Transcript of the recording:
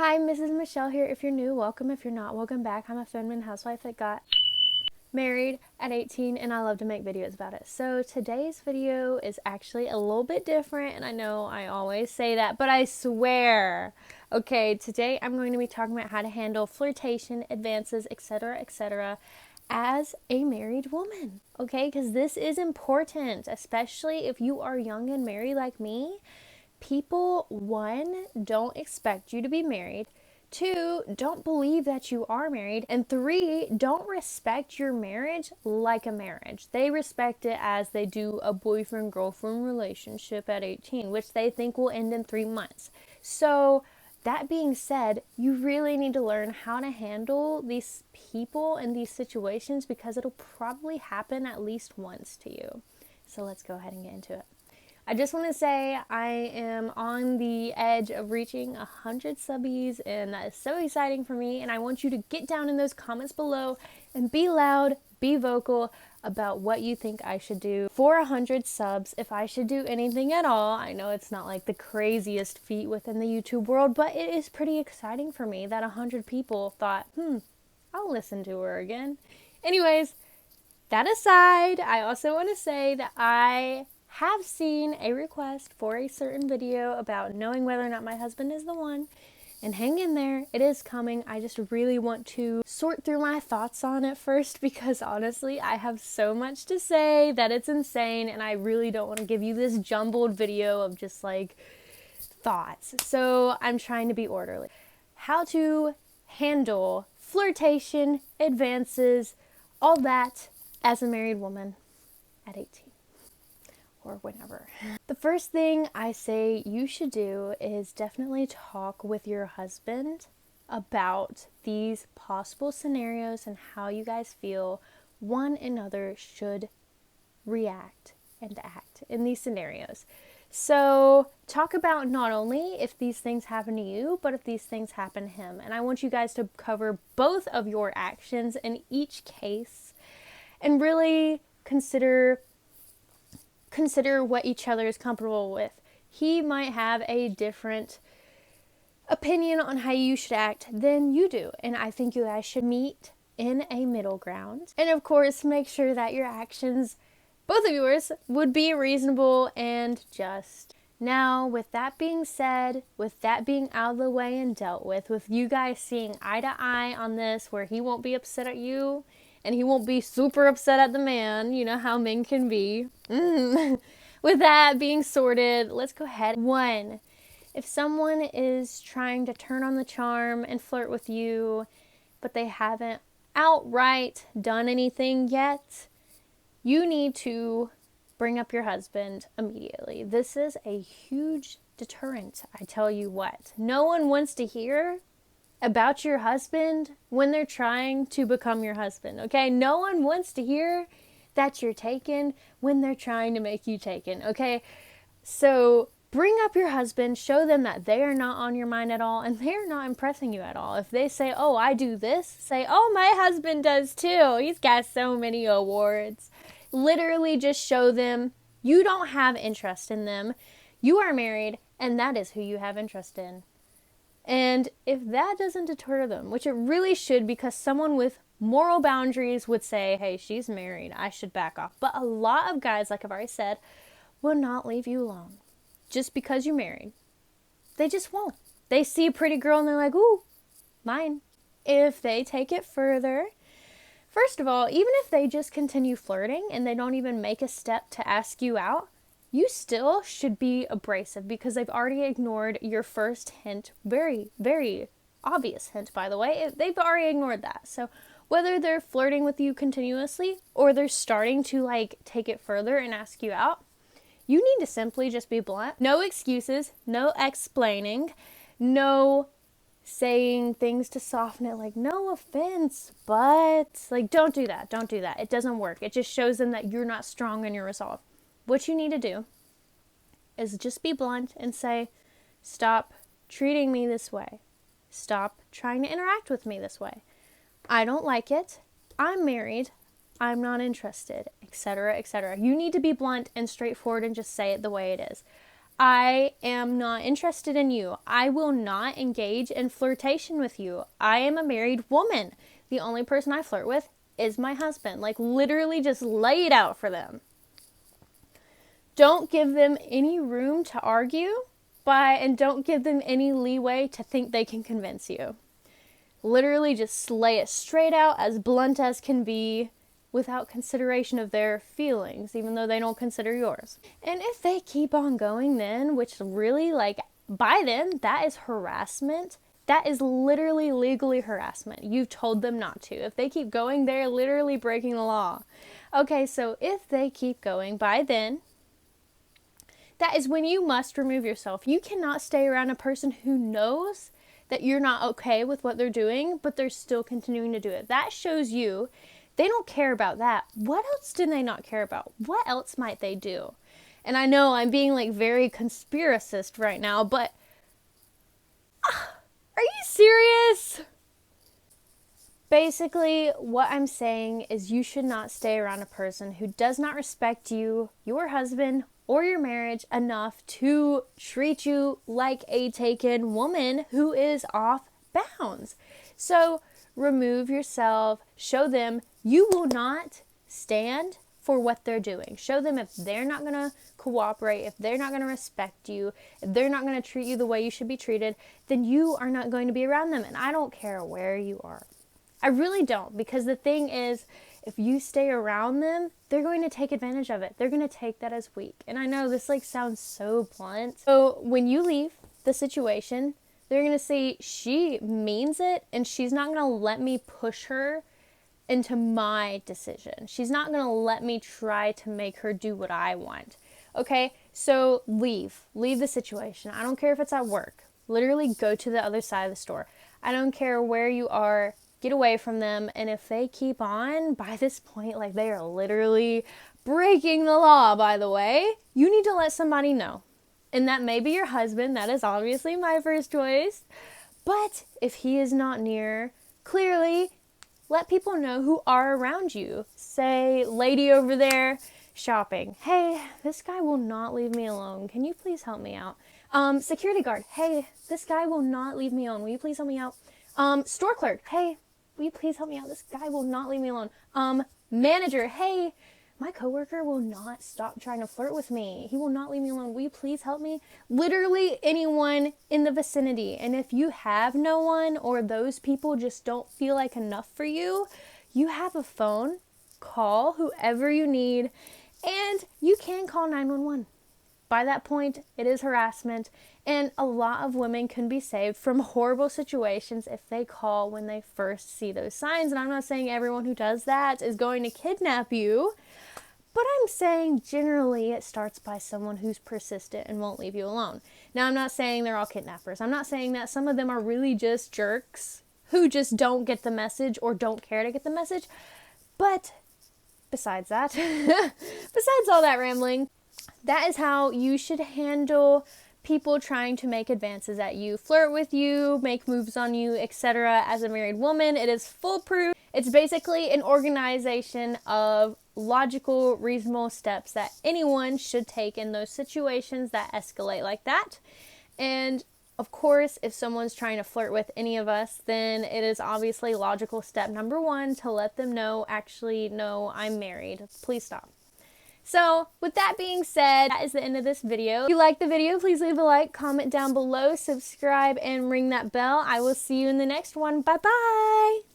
Hi, Mrs. Michelle here. If you're new, welcome. If you're not, welcome back. I'm a feminine housewife that got married at 18 and I love to make videos about it. So today's video is actually a little bit different, and I know I always say that, but I swear. Okay, today I'm going to be talking about how to handle flirtation, advances, etc., as a married woman. Okay, because this is important, especially if you are young and married like me. People, one, don't expect you to be married. Two, don't believe that you are married. And three, don't respect your marriage like a marriage. They respect it as they do a boyfriend-girlfriend relationship at 18, which they think will end in 3 months. So that being said, you really need to learn how to handle these people and these situations, because it'll probably happen at least once to you. So let's go ahead and get into it. I just want to say I am on the edge of reaching 100 subbies, and that is so exciting for me. And I want you to get down in those comments below and be loud, be vocal about what you think I should do for 100 subs, if I should do anything at all. I know it's not like the craziest feat within the YouTube world, but it is pretty exciting for me that 100 people thought, I'll listen to her again. Anyways, that aside, I also want to say that I have seen a request for a certain video about knowing whether or not my husband is the one, and hang in there, it is coming. I just really want to sort through my thoughts on it first, because honestly I have so much to say that it's insane, and I really don't want to give you this jumbled video of just like thoughts. So I'm trying to be orderly. How to handle flirtation, advances, all that as a married woman at 18. Or whenever. The first thing I say you should do is definitely talk with your husband about these possible scenarios and how you guys feel one another should react and act in these scenarios. So talk about not only if these things happen to you, but if these things happen to him. And I want you guys to cover both of your actions in each case and really consider what each other is comfortable with. He might have a different opinion on how you should act than you do, and I think you guys should meet in a middle ground. And of course, make sure that your actions, both of yours, would be reasonable and just. Now, with that being said, with that being out of the way and dealt with you guys seeing eye to eye on this, where he won't be upset at you and he won't be super upset at the man, you know how men can be. With that being sorted, let's go ahead. One, if someone is trying to turn on the charm and flirt with you, but they haven't outright done anything yet, you need to bring up your husband immediately. This is a huge deterrent, I tell you what. No one wants to hear about your husband when they're trying to become your husband, okay? No one wants to hear that you're taken when they're trying to make you taken, okay? So bring up your husband, show them that they are not on your mind at all and they're not impressing you at all. If they say, oh, I do this, say, oh, my husband does too. He's got so many awards. Literally just show them you don't have interest in them. You are married, and that is who you have interest in. And if that doesn't deter them, which it really should, because someone with moral boundaries would say, hey, she's married, I should back off. But a lot of guys, like I've already said, will not leave you alone just because you're married. They just won't. They see a pretty girl and they're like, ooh, mine. If they take it further, first of all, even if they just continue flirting and they don't even make a step to ask you out, you still should be abrasive, because they've already ignored your first hint. Very, very obvious hint, by the way. They've already ignored that. So whether they're flirting with you continuously or they're starting to like take it further and ask you out, you need to simply just be blunt. No excuses, no explaining, no saying things to soften it, like, no offense, but like, don't do that. Don't do that. It doesn't work. It just shows them that you're not strong in your resolve. What you need to do is just be blunt and say, stop treating me this way. Stop trying to interact with me this way. I don't like it. I'm married. I'm not interested, etc., etc. You need to be blunt and straightforward and just say it the way it is. I am not interested in you. I will not engage in flirtation with you. I am a married woman. The only person I flirt with is my husband. Like, literally just lay it out for them. Don't give them any room to argue and don't give them any leeway to think they can convince you. Literally just lay it straight out, as blunt as can be, without consideration of their feelings, even though they don't consider yours. And if they keep on going then, which really, like, by then, that is harassment. That is literally legally harassment. You've told them not to. If they keep going, they're literally breaking the law. Okay, so if they keep going, by then, that is when you must remove yourself. You cannot stay around a person who knows that you're not okay with what they're doing, but they're still continuing to do it. That shows you they don't care about that. What else do they not care about? What else might they do? And I know I'm being like very conspiracist right now, but are you serious? Basically, what I'm saying is you should not stay around a person who does not respect you, your husband, or your marriage enough to treat you like a taken woman who is off bounds. So remove yourself, show them you will not stand for what they're doing. Show them if they're not going to cooperate, if they're not going to respect you, if they're not going to treat you the way you should be treated, then you are not going to be around them. And I don't care where you are. I really don't, because the thing is, if you stay around them, they're going to take advantage of it. They're going to take that as weak. And I know this like sounds so blunt. So when you leave the situation, they're going to see she means it and she's not going to let me push her into my decision. She's not going to let me try to make her do what I want. Okay, so leave the situation. I don't care if it's at work. Literally go to the other side of the store. I don't care where you are. Get away from them. And if they keep on, by this point, like they are literally breaking the law, by the way, you need to let somebody know. And that may be your husband. That is obviously my first choice. But if he is not near, clearly let people know who are around you. Say, lady over there shopping, hey, this guy will not leave me alone. Can you please help me out? Security guard, hey, this guy will not leave me alone. Will you please help me out? Store clerk, hey, will you please help me out? This guy will not leave me alone. Manager, hey, my coworker will not stop trying to flirt with me. He will not leave me alone. Will you please help me? Literally anyone in the vicinity. And if you have no one, or those people just don't feel like enough for you, you have a phone, call whoever you need, and you can call 911. By that point, it is harassment, and a lot of women can be saved from horrible situations if they call when they first see those signs. And I'm not saying everyone who does that is going to kidnap you, but I'm saying generally it starts by someone who's persistent and won't leave you alone. Now, I'm not saying they're all kidnappers. I'm not saying that. Some of them are really just jerks who just don't get the message or don't care to get the message. But besides that, besides all that rambling, that is how you should handle people trying to make advances at you, flirt with you, make moves on you, etc. As a married woman, it is foolproof. It's basically an organization of logical, reasonable steps that anyone should take in those situations that escalate like that. And of course, if someone's trying to flirt with any of us, then it is obviously logical step number 1 to let them know, actually, no, I'm married. Please stop. So, with that being said, that is the end of this video. If you like the video, please leave a like, comment down below, subscribe, and ring that bell. I will see you in the next one. Bye-bye!